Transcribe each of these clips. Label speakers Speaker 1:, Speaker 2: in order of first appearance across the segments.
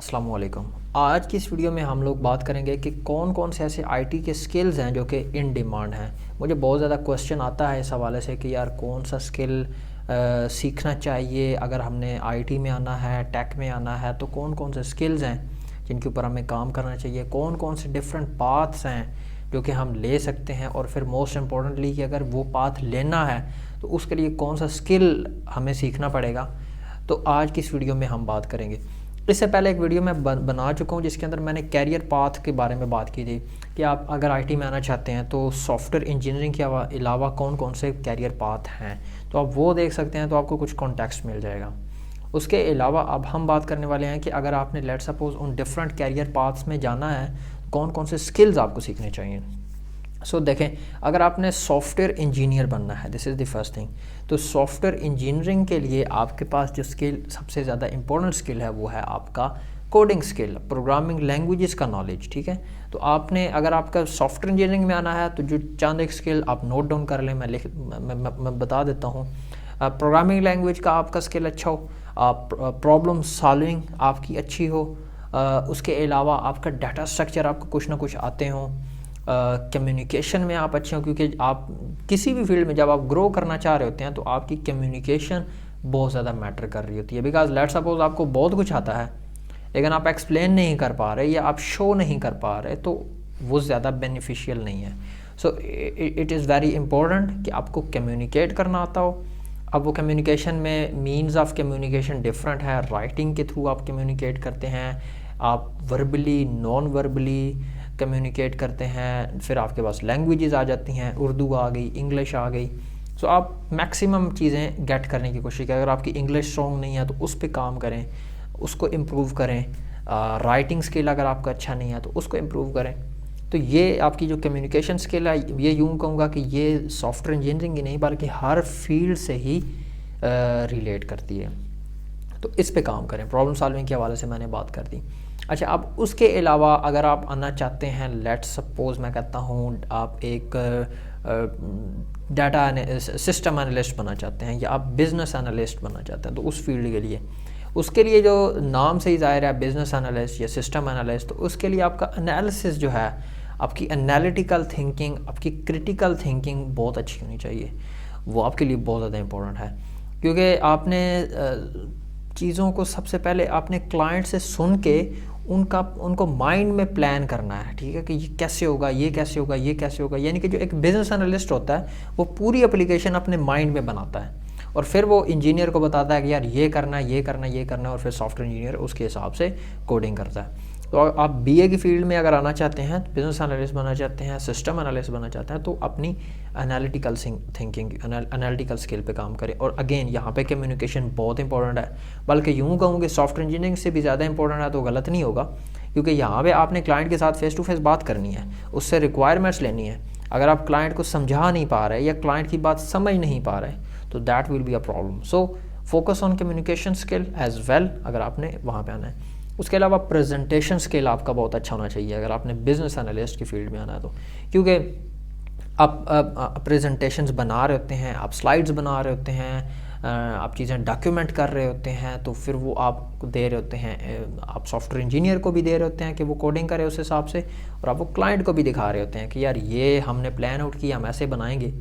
Speaker 1: अस्सलाम वालेकुम। आज की इस वीडियो में हम लोग बात करेंगे कि कौन कौन से ऐसे आईटी के स्किल्स हैं जो कि इन डिमांड हैं। मुझे बहुत ज़्यादा क्वेश्चन आता है इस हवाले से कि यार कौन सा स्किल सीखना चाहिए अगर हमने आईटी में आना है, टेक में आना है, तो कौन कौन से स्किल्स हैं जिनके ऊपर हमें काम करना चाहिए, कौन कौन से डिफरेंट पाथ्स हैं जो कि हम ले सकते हैं, और फिर मोस्ट इम्पॉर्टेंटली कि अगर वो पाथ लेना है तो उसके लिए कौन सा स्किल हमें सीखना पड़ेगा। तो आज की इस वीडियो में हम बात करेंगे। इससे पहले एक वीडियो मैं बना चुका हूँ जिसके अंदर मैंने कैरियर पाथ के बारे में बात की थी कि आप अगर आईटी में आना चाहते हैं तो सॉफ्टवेयर इंजीनियरिंग के अलावा कौन कौन से कैरियर पाथ हैं, तो आप वो देख सकते हैं, तो आपको कुछ कॉन्टेक्स्ट मिल जाएगा। उसके अलावा अब हम बात करने वाले हैं कि अगर आपने लेट सपोज उन डिफरेंट कैरियर पाथ्स में जाना है, कौन कौन से स्किल्स आपको सीखने चाहिए। देखें, अगर आपने सॉफ्टवेयर इंजीनियर बनना है, this is the first thing, तो सॉफ्टवेयर इंजीनियरिंग के लिए आपके पास जो स्किल सबसे ज़्यादा इंपॉर्टेंट स्किल है वो है आपका कोडिंग स्किल, प्रोग्रामिंग लैंग्वेजेस का नॉलेज। ठीक है, तो आपने अगर आपका सॉफ्टवेयर इंजीनियरिंग में आना है तो जो चंद एक स्किल आप नोट डाउन कर लें, मैं बता देता हूँ। प्रोग्रामिंग लैंग्वेज का आपका स्किल अच्छा हो, प्रॉब्लम सॉल्विंग आपकी अच्छी हो, उसके अलावा आपका डाटा स्ट्रक्चर आपको कुछ ना कुछ आते हों, कम्युनिकेशन में आप अच्छे हो, क्योंकि आप किसी भी फील्ड में जब आप ग्रो करना चाह रहे होते हैं तो आपकी कम्युनिकेशन बहुत ज़्यादा मैटर कर रही होती है। बिकॉज लेट सपोज आपको बहुत कुछ आता है लेकिन आप एक्सप्लेन नहीं कर पा रहे या आप शो नहीं कर पा रहे, तो वो ज़्यादा बेनिफिशियल नहीं है। So it is very important कि आपको कम्युनिकेट करना आता हो। अब वो कम्युनिकेशन में मीन्स ऑफ कम्युनिकेशन डिफरेंट है। राइटिंग के थ्रू आप कम्युनिकेट करते हैं, आप वर्बली नॉन वर्बली कम्युनिकेट करते हैं, फिर आपके पास लैंग्वेजेस आ जाती हैं, उर्दू आ गई, इंग्लिश आ गई। सो आप मैक्सिमम चीज़ें गेट करने की कोशिश करें। अगर आपकी इंग्लिश स्ट्रॉन्ग नहीं है तो उस पर काम करें, उसको इम्प्रूव करें। राइटिंग स्किल अगर आपका अच्छा नहीं है तो उसको इम्प्रूव करें। तो ये आपकी जो कम्युनिकेशन स्किल है, ये यूँ कहूँगा कि ये सॉफ्टवेयर इंजीनियरिंग ही नहीं बल्कि हर फील्ड से ही रिलेट करती है। तो इस पे काम करें। प्रॉब्लम सॉल्विंग के हवाले से मैंने बात कर दी। अच्छा, अब उसके अलावा अगर आप आना चाहते हैं, लेट सपोज मैं कहता हूँ आप एक डाटा सिस्टम एनालिस्ट बनना चाहते हैं या आप बिज़नेस एनालिस्ट बनना चाहते हैं, तो उस फील्ड के लिए, उसके लिए जो नाम से ही ज़ाहिर है बिज़नेस एनालिस्ट या सिस्टम एनालिस्ट, तो उसके लिए आपका एनालिसिस जो है, आपकी एनालिटिकल थिंकिंग, आपकी क्रिटिकल थिंकिंग बहुत अच्छी होनी चाहिए। वो आपके लिए बहुत ज़्यादा इंपॉर्टेंट है, क्योंकि आपने चीज़ों को सबसे पहले आपने क्लाइंट से सुन के उनको माइंड में प्लान करना है। ठीक है, कि ये कैसे होगा, ये कैसे होगा, ये कैसे होगा। यानी कि जो एक बिज़नेस एनालिस्ट होता है वो पूरी एप्लीकेशन अपने माइंड में बनाता है और फिर वो इंजीनियर को बताता है कि यार ये करना है, ये करना है, ये करना है, और फिर सॉफ्टवेयर इंजीनियर उसके हिसाब से कोडिंग करता है। तो आप बीए की फील्ड में अगर आना चाहते हैं, बिज़नेस एनालिस्ट बनना चाहते हैं, सिस्टम एनालिस्ट बनना चाहते हैं, तो अपनी एनालिटिकल थिंकिंग, एनालिटिकल स्किल पे काम करें। और अगेन यहाँ पे कम्युनिकेशन बहुत इंपॉर्टेंट है, बल्कि यूँ कहूँ कि सॉफ्टवेयर इंजीनियरिंग से भी ज़्यादा इंपॉर्टेंट है, तो गलत नहीं होगा, क्योंकि यहाँ पे आपने क्लाइंट के साथ फेस टू फेस बात करनी है, उससे रिक्वायरमेंट्स लेनी है। अगर आप क्लाइंट को समझा नहीं पा रहे या क्लाइंट की बात समझ नहीं पा रहे तो that will be a problem. So focus on communication skill as well अगर आपने वहाँ पे आना है। उसके अलावा प्रेजेंटेशन स्किल आपका बहुत अच्छा होना चाहिए अगर आपने बिज़नेस एनालिस्ट की फील्ड में आना है तो, क्योंकि आप प्रेजेंटेशंस बना रहे होते हैं, आप स्लाइड्स बना रहे होते हैं, आप चीज़ें डॉक्यूमेंट कर रहे होते हैं, तो फिर वो आप दे रहे होते हैं, आप सॉफ्टवेयर इंजीनियर को भी दे रहे होते हैं कि वो कोडिंग करे उस हिसाब से, और आप वो क्लाइंट को भी दिखा रहे होते हैं कि यार ये हमने प्लान आउट किया, हम ऐसे बनाएंगे।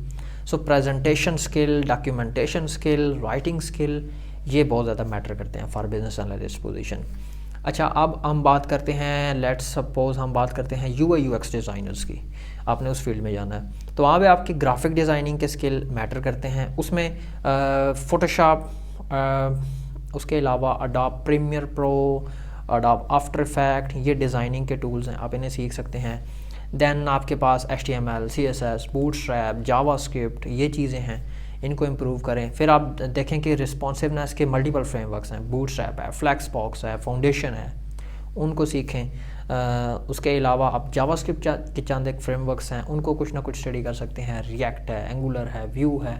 Speaker 1: So presentation skill, documentation skill, writing skill, ये बहुत ज़्यादा मैटर करते हैं फॉर बिजनेस एनालिस्ट पोजीशन। अच्छा, अब हम बात करते हैं, लेट्स सपोज हम बात करते हैं UI UX डिज़ाइनर्स की। आपने उस फील्ड में जाना है तो वहाँ पे आपकी ग्राफिक डिज़ाइनिंग के स्किल मैटर करते हैं। उसमें फोटोशॉप, उसके अलावा Adobe Premiere Pro, Adobe After Effect, ये डिज़ाइनिंग के टूल्स हैं, आप इन्हें सीख सकते हैं। देन आपके पास HTML, CSS, बूटस्ट्रैप, जावास्क्रिप्ट, ये चीज़ें हैं, इनको इम्प्रूव करें। फिर आप देखें कि रिस्पॉन्सिवनेस के मल्टीपल फ्रेमवर्क्स हैं, बूटस्ट्रैप है, फ्लेक्सबॉक्स है, फाउंडेशन है, उनको सीखें। उसके अलावा आप जावास्क्रिप्ट के चंद एक फ्रेमवर्क्स हैं, उनको कुछ ना कुछ स्टडी कर सकते हैं। रिएक्ट है, एंगुलर है, व्यू है,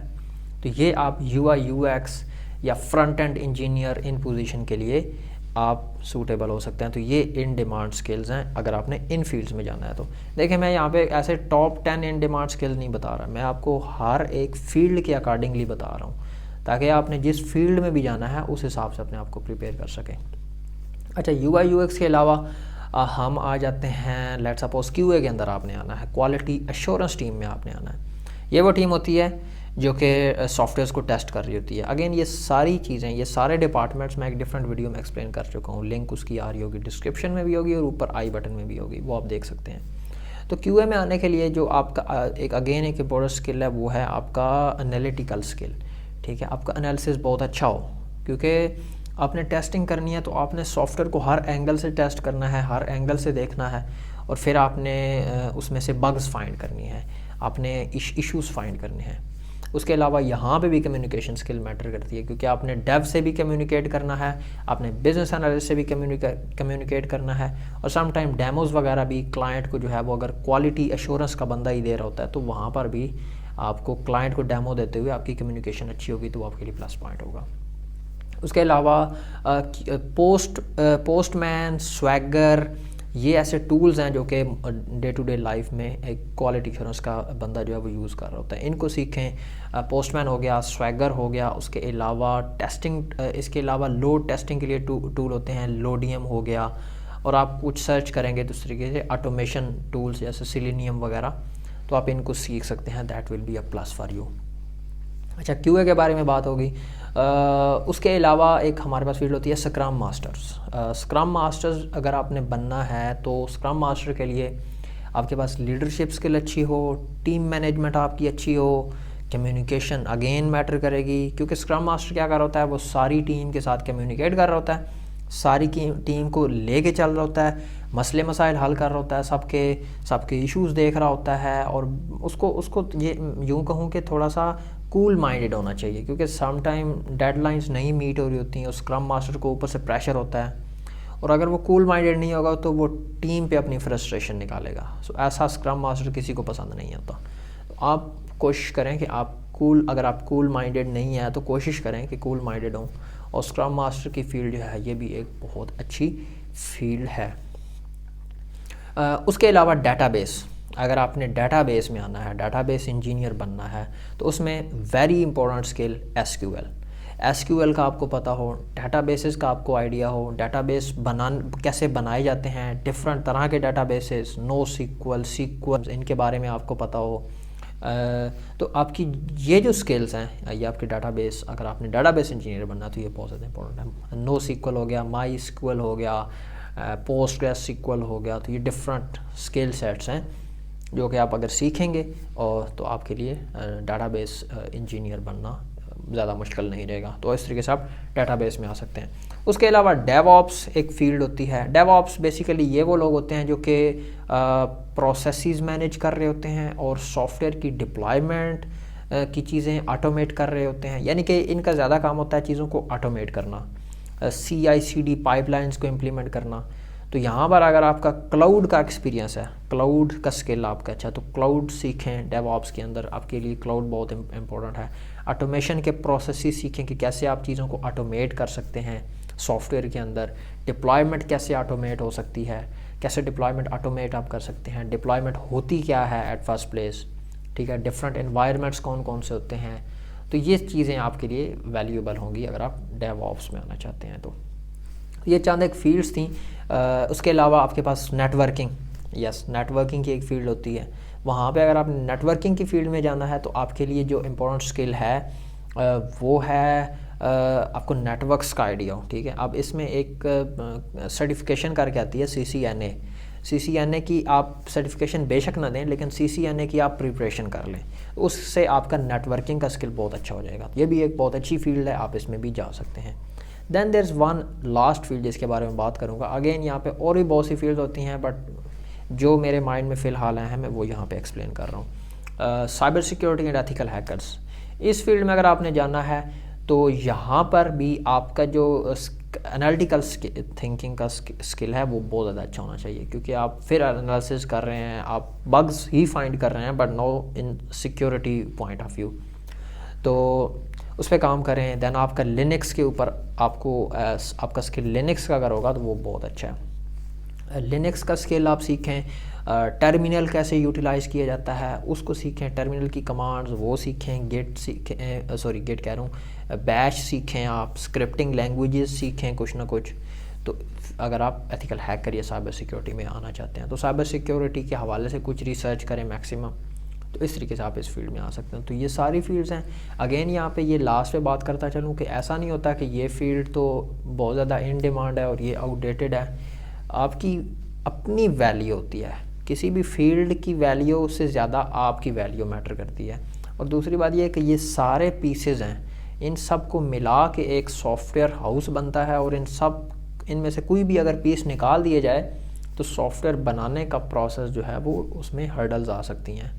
Speaker 1: तो ये आप UI UX या फ्रंट एंड इंजीनियर इन पोजीशन के लिए आप सूटेबल हो सकते हैं। तो ये इन डिमांड स्किल्स हैं अगर आपने इन फील्ड्स में जाना है तो। देखिए, मैं यहाँ पे ऐसे टॉप 10 इन डिमांड स्किल्स नहीं बता रहा, मैं आपको हर एक फील्ड के अकॉर्डिंगली बता रहा हूँ, ताकि आपने जिस फील्ड में भी जाना है उस हिसाब से अपने आप को प्रिपेयर कर सकें। अच्छा, UI UX के अलावा हम आ जाते हैं, लेट्स सपोज QA के अंदर आपने आना है, क्वालिटी एश्योरेंस टीम में आपने आना है। ये वो टीम होती है जो कि सॉफ्टवेयर्स को टेस्ट कर रही होती है। अगेन ये सारी चीज़ें, ये सारे डिपार्टमेंट्स मैं एक डिफरेंट वीडियो में एक्सप्लेन कर चुका हूँ, लिंक उसकी आ रही होगी, डिस्क्रिप्शन में भी होगी और ऊपर आई बटन में भी होगी, वो आप देख सकते हैं। तो QA में आने के लिए जो आपका एक इम्पोर्टेंट स्किल है वो है आपका एनालिटिकल स्किल। ठीक है, आपका एनालिसिस बहुत अच्छा हो, क्योंकि आपने टेस्टिंग करनी है तो आपने सॉफ्टवेयर को हर एंगल से टेस्ट करना है, हर एंगल से देखना है, और फिर आपने उसमें से बग्स फाइंड करनी है, आपने इश्यूज़ फाइंड करने हैं। उसके अलावा यहाँ पे भी कम्युनिकेशन स्किल मैटर करती है, क्योंकि आपने डेव से भी कम्युनिकेट करना है, आपने बिजनेस एनालिस्ट से भी कम्युनिकेट करना है, और सम टाइम डेमोज़ वगैरह भी क्लाइंट को जो है वो अगर क्वालिटी एश्योरेंस का बंदा ही दे रहा होता है तो वहाँ पर भी आपको क्लाइंट को डेमो देते हुए आपकी कम्युनिकेशन अच्छी होगी तो वो आपके लिए प्लस पॉइंट होगा। उसके अलावा पोस्टमैन, स्वैगर, ये ऐसे टूल्स हैं जो कि डे टू डे लाइफ में एक क्वालिटी एश्योरेंस का बंदा जो है वो यूज़ कर रहा होता है, इनको सीखें। पोस्टमैन हो गया, स्वैगर हो गया, उसके अलावा टेस्टिंग, इसके अलावा लोड टेस्टिंग के लिए टूल होते हैं, लोडियम हो गया, और आप कुछ सर्च करेंगे तो उस तरीके से ऑटोमेशन टूल्स जैसे सिलेनियम वगैरह, तो आप इनको सीख सकते हैं, that will be a plus for you. अच्छा, QA के बारे में बात होगी। उसके अलावा एक हमारे पास फील्ड होती है स्क्रम मास्टर्स। स्क्रम मास्टर्स अगर आपने बनना है तो स्क्रम मास्टर के लिए आपके पास लीडरशिप स्किल अच्छी हो, टीम मैनेजमेंट आपकी अच्छी हो, कम्युनिकेशन अगेन मैटर करेगी, क्योंकि स्क्रम मास्टर क्या कर रहा होता है, वो सारी टीम के साथ कम्युनिकेट कर रहा होता है, सारी टीम को लेके चल रहा होता है, मसले मसाइल हल कर रहा होता है, सबके इश्यूज़ देख रहा होता है, और उसको ये यूँ कहूँ कि थोड़ा सा कूल माइंडेड होना चाहिए, क्योंकि सम टाइम डेडलाइंस नहीं मीट हो रही होती हैं और स्क्रम मास्टर को ऊपर से प्रेशर होता है, और अगर वो कूल माइंडेड नहीं होगा तो वो टीम पे अपनी फ्रस्ट्रेशन निकालेगा। सो ऐसा स्क्रम मास्टर किसी को पसंद नहीं आता। तो आप कोशिश करें कि अगर आप कूल माइंडेड नहीं है तो कोशिश करें कि कूल माइंडेड हों, और स्क्रम मास्टर की फील्ड जो है ये भी एक बहुत अच्छी फील्ड है। उसके अलावा डेटाबेस, अगर आपने डेटाबेस में आना है, डेटाबेस इंजीनियर बनना है, तो उसमें वेरी इंपॉर्टेंट स्किल एसक्यूएल का आपको पता हो, डेटाबेसेस का आपको आइडिया हो, डेटाबेस कैसे बनाए जाते हैं, डिफरेंट तरह के डेटाबेसेस, सीक्वल, इनके बारे में आपको पता हो। तो आपकी ये जो स्किल्स हैं, ये आपके डेटाबेस, अगर आपने डेटाबेस इंजीनियर बनना तो ये बहुत ज़्यादा इंपॉर्टेंट है। NoSQL हो गया, MySQL हो गया, PostgreSQL हो गया, तो ये डिफरेंट स्किल सेट्स हैं जो कि आप अगर सीखेंगे और तो आपके लिए डेटाबेस इंजीनियर बनना ज़्यादा मुश्किल नहीं रहेगा। तो इस तरीके से आप डेटाबेस में आ सकते हैं। उसके अलावा डेवऑप्स एक फ़ील्ड होती है। डेवऑप्स बेसिकली ये वो लोग होते हैं जो कि प्रोसेसेस मैनेज कर रहे होते हैं और सॉफ्टवेयर की डिप्लॉयमेंट की चीज़ें ऑटोमेट कर रहे होते हैं, यानी कि इनका ज़्यादा काम होता है चीज़ों को ऑटोमेट करना, CI/CD पाइपलाइंस को इम्प्लीमेंट करना। तो यहाँ पर अगर आपका क्लाउड का एक्सपीरियंस है, क्लाउड का स्किल आपका अच्छा, तो क्लाउड सीखें। डेवऑप्स के अंदर आपके लिए क्लाउड बहुत इंपॉर्टेंट है। ऑटोमेशन के प्रोसेसेस सीखें कि कैसे आप चीज़ों को ऑटोमेट कर सकते हैं सॉफ्टवेयर के अंदर। डिप्लॉयमेंट कैसे ऑटोमेट हो सकती है, कैसे डिप्लॉयमेंट ऑटोमेट आप कर सकते हैं, डिप्लॉयमेंट होती क्या है एट फर्स्ट प्लेस, ठीक है, डिफरेंट एनवायरनमेंट्स कौन कौन से होते हैं। तो ये चीज़ें आपके लिए वैल्यूएबल होंगी अगर आप डेवऑप्स में आना चाहते हैं। तो ये चंद एक फील्ड्स थी। उसके अलावा आपके पास नेटवर्किंग, नेटवर्किंग की एक फ़ील्ड होती है। वहाँ पे अगर आप नेटवर्किंग की फ़ील्ड में जाना है तो आपके लिए जो इम्पोर्टेंट स्किल है वो है आपको नेटवर्क्स का आइडिया हो, ठीक है। अब इसमें एक सर्टिफिकेशन करके आती है CCNA की आप सर्टिफिकेशन बेशक ना दें, लेकिन CCNA की आप प्रिपरेशन कर लें, उससे आपका नेटवर्किंग का स्किल बहुत अच्छा हो जाएगा। ये भी एक बहुत अच्छी फील्ड है, आप इसमें भी जा सकते हैं। Then there is one last field जिसके बारे में बात करूँगा। अगेन यहाँ पे और भी बहुत सी फील्ड होती हैं, बट जो मेरे माइंड में फ़िलहाल हैं मैं वो यहाँ पे एक्सप्लेन कर रहा हूँ। Cyber security and ethical hackers, इस फील्ड में अगर आपने जाना है तो यहाँ पर भी आपका जो एनालिटिकल थिंकिंग का स्किल है वो बहुत ज़्यादा अच्छा होना चाहिए, क्योंकि आप फिर एनालिसिस कर रहे हैं, आप बग्स ही फाइंड कर रहे हैं, but no in security point of view, तो उस पर काम करें। देन आपका लिनक्स के ऊपर आपका स्किल लिनक्स का अगर होगा तो वो बहुत अच्छा है। लिनक्स का स्किल आप सीखें, टर्मिनल कैसे यूटिलाइज़ किया जाता है उसको सीखें, टर्मिनल की कमांड्स वो सीखें, गेट कह रहा हूँ, बैश सीखें, आप स्क्रिप्टिंग लैंग्वेजेस सीखें कुछ ना कुछ। तो अगर आप एथिकल हैकर या साइबर सिक्योरिटी में आना चाहते हैं तो साइबर सिक्योरिटी के हवाले से कुछ रिसर्च करें मैक्सिमम, तो इस तरीके से आप इस फील्ड में आ सकते हैं। तो ये सारी फील्ड्स हैं। अगेन यहाँ पे ये लास्ट पे बात करता चलूँ कि ऐसा नहीं होता कि ये फील्ड तो बहुत ज़्यादा इन डिमांड है और ये आउटडेटेड है। आपकी अपनी वैल्यू होती है, किसी भी फील्ड की वैल्यू से ज़्यादा आपकी वैल्यू मैटर करती है। और दूसरी बात यह है कि ये सारे पीसेज हैं, इन सब को मिला के एक सॉफ्टवेयर हाउस बनता है, और इनमें से कोई भी अगर पीस निकाल दिए जाए तो सॉफ्टवेयर बनाने का प्रोसेस जो है वो उसमें हर्डल्स आ सकती हैं।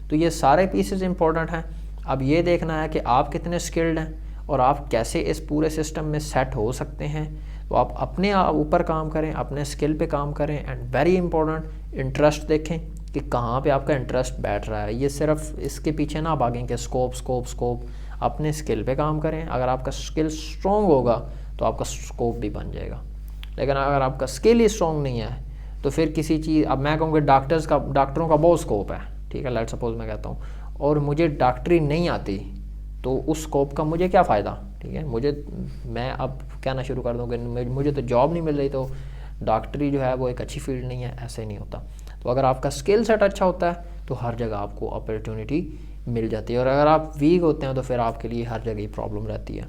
Speaker 1: तो ये सारे पीसेस इंपॉर्टेंट हैं। अब ये देखना है कि आप कितने स्किल्ड हैं और आप कैसे इस पूरे सिस्टम में सेट हो सकते हैं। तो आप अपने ऊपर काम करें, अपने स्किल पे काम करें, एंड वेरी इंपॉर्टेंट इंटरेस्ट देखें कि कहाँ पे आपका इंटरेस्ट बैठ रहा है। ये सिर्फ इसके पीछे ना भागें कि स्कोप। अपने स्किल पे काम करें। अगर आपका स्किल स्ट्रॉन्ग होगा तो आपका स्कोप भी बन जाएगा, लेकिन अगर आपका स्किल ही स्ट्रॉन्ग नहीं है तो फिर किसी चीज़, अब मैं कहूँगा डॉक्टरों का बहुत स्कोप है, ठीक है, लेट्स सपोज मैं कहता हूँ, और मुझे डॉक्टरी नहीं आती, तो उस स्कोप का मुझे क्या फ़ायदा, ठीक है। मैं अब कहना शुरू कर दूँ कि मुझे तो जॉब नहीं मिल रही, तो डॉक्टरी जो है वो एक अच्छी फील्ड नहीं है, ऐसे नहीं होता। तो अगर आपका स्किल सेट अच्छा होता है तो हर जगह आपको अपॉर्चुनिटी मिल जाती है, और अगर आप वीक होते हैं तो फिर आपके लिए हर जगह ही प्रॉब्लम रहती है।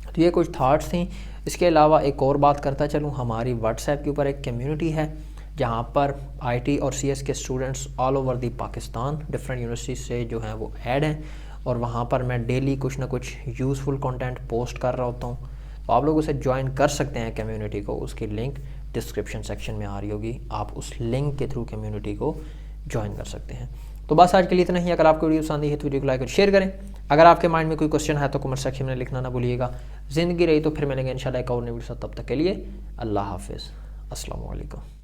Speaker 1: तो ये कुछ थाट्स थी। इसके अलावा एक और बात करता चलूँ, हमारी व्हाट्सएप के ऊपर एक कम्युनिटी है जहाँ पर IT और CS के students all over the Pakistan different university से जो हैं वो ऐड हैं, और वहाँ पर मैं डेली कुछ ना कुछ यूज़फुल कंटेंट पोस्ट कर रहा होता हूँ। तो आप लोग उसे ज्वाइन कर सकते हैं कम्युनिटी को, उसकी लिंक डिस्क्रिप्शन सेक्शन में आ रही होगी, आप उस लिंक के थ्रू कम्युनिटी को ज्वाइन कर सकते हैं। तो बस आज के लिए इतना ही। अगर आपको वीडियो पसंद आई है तो वीडियो को लाइक और शेयर करें। अगर आपके माइंड में कोई क्वेश्चन है तो कमेंट सेक्शन में लिखना ना भूलिएगा। ज़िंदगी रही तो फिर मिलेंगे इंशाल्लाह एक और नई वीडियो। तब तक के लिए अल्लाह हाफिज़, अस्सलाम वालेकुम।